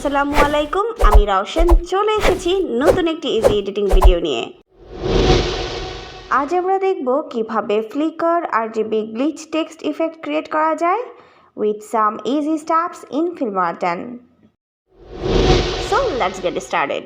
আসসালামু আলাইকুম, আমি রওশন চলে এসেছি নতুন একটি ইজি এডিটিং ভিডিও নিয়ে। আজ আমরা দেখব কিভাবে flicker RGB glitch text effect create করা যায় with some easy steps in Filmora X। So let's get started.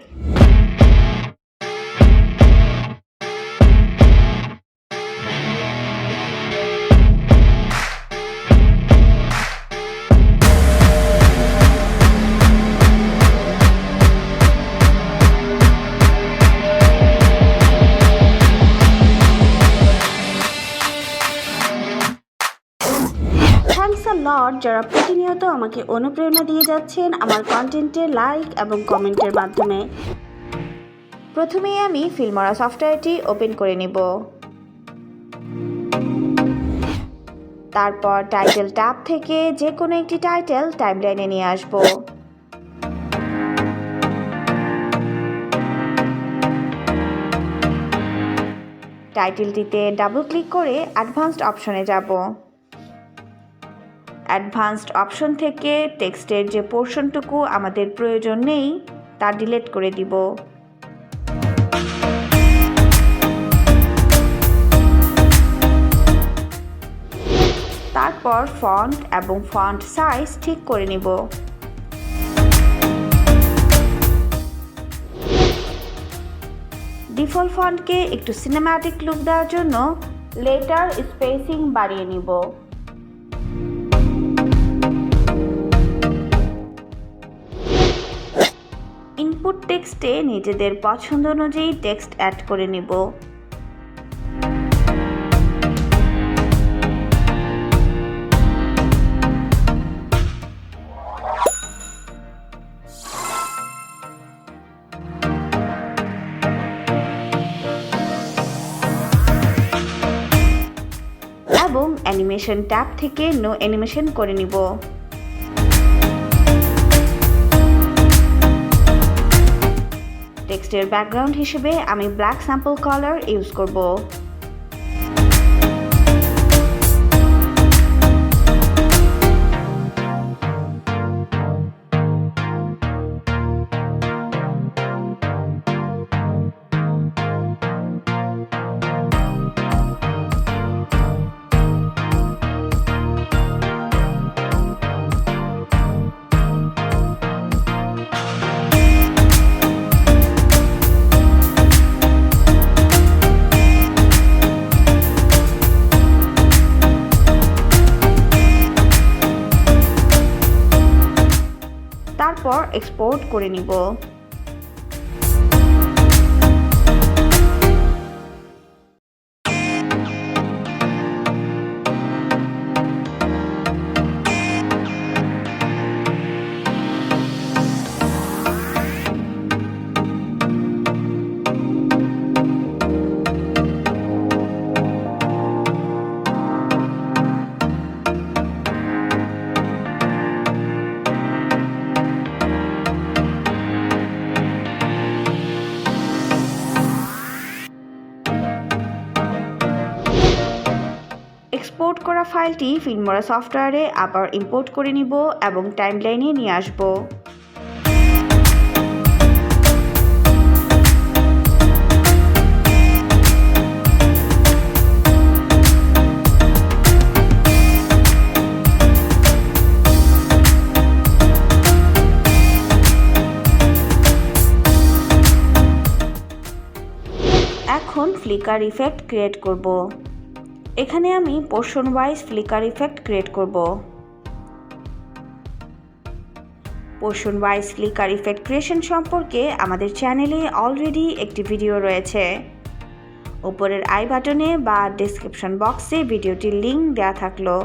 Thanks a lot যারা প্রতিনিয়ত আমাকে অনুপ্রেরণা দিয়ে যাচ্ছেন আমার কন্টেন্টে লাইক এবং কমেন্টের মাধ্যমে। প্রথমেই আমি ফিল্মোরা সফটওয়্যারটি ওপেন করে নিব। তারপর টাইটেল ট্যাব থেকে যে কোনো একটি টাইটেল টাইমলাইনে নিয়ে আসব। টাইটেলটিতে ডাবল ক্লিক করে অ্যাডভান্সড অপশনে যাব। অ্যাডভান্সড অপশন থেকে টেক্সটের যে পোর্শনটুকু আমাদের প্রয়োজন নেই তা ডিলিট করে দিব। তারপর ফন্ট এবং ফন্ট সাইজ ঠিক করে নিব। ডিফল্ট ফন্টকে একটু সিনেম্যাটিক লুক দেওয়ার জন্য লেটার স্পেসিং বাড়িয়ে নিব। ইনপুট টেক্সটে নিজেদের পছন্দ অনুযায়ী টেক্সট অ্যাড করে নিব। এবং অ্যানিমেশন ট্যাব থেকে নো অ্যানিমেশন করে নিব। টেক্সটের ব্যাকগ্রাউন্ড হিসেবে আমি ব্ল্যাক স্যাম্পল কালার ইউজ করব। তারপর এক্সপোর্ট করে নিব। এক্সপোর্ট করা ফাইলটি ফিল্মোরা সফটওয়্যারে আবার ইম্পোর্ট করে নিব এবং টাইমলাইনে নিয়ে আসব। এখন ফ্লিকার ইফেক্ট ক্রিয়েট করব। এখানে আমি portion wise flicker effect create করব। Portion wise flicker effect creation সম্পর্কে আমাদের চ্যানেলে অলরেডি একটি ভিডিও রয়েছে। উপরের আই বাটনে বা ডেসক্রিপশন বক্সে ভিডিওটির লিংক দেওয়া থাকলো।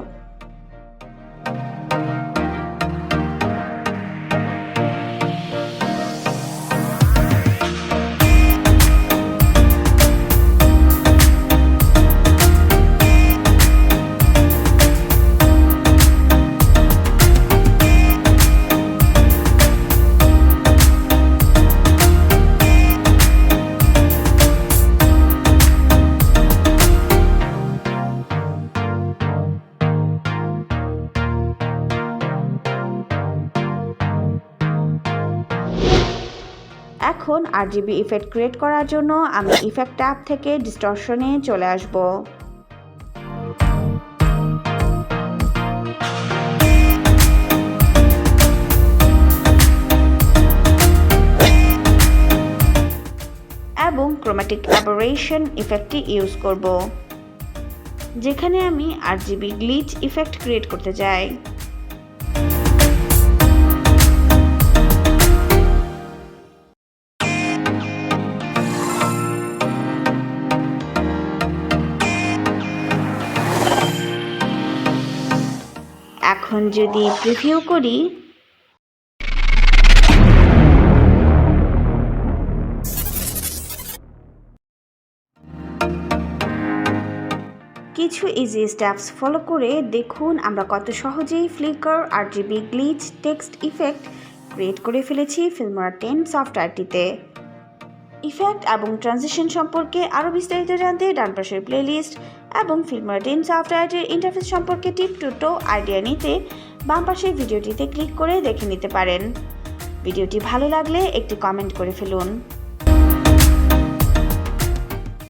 এখন RGB ইফেক্ট ক্রিয়েট করার জন্য আমি ইফেক্ট ট্যাব থেকে ডিস্টরশনে চলে আসব। এবং ক্রোম্যাটিক অ্যাবারেশন ইফেক্টটি ইউজ করব, যেখানে আমি RGB গ্লিচ ইফেক্ট ক্রিয়েট করতে চাই। এখন যদি প্রিভিউ করি, কিছু ইজি স্টেপস ফলো করে দেখুন আমরা কত সহজেই flicker, RGB glitch, text effect create করে ফেলেছি ফিল্মোরা 10 সফটওয়্যারটিতে। ইফেক্ট এবং ট্রানজিশন সম্পর্কে আরও বিস্তারিত জানতে ডান পাশের প্লেলিস্ট এবং ফিল্মোরা 10 সফটওয়্যারটির ইন্টারফেস সম্পর্কে টিপ টুটো আইডিয়া নিতে বাম পাশের ভিডিওটিতে ক্লিক করে দেখে নিতে পারেন। ভিডিওটি ভালো লাগলে একটি কমেন্ট করে ফেলুন।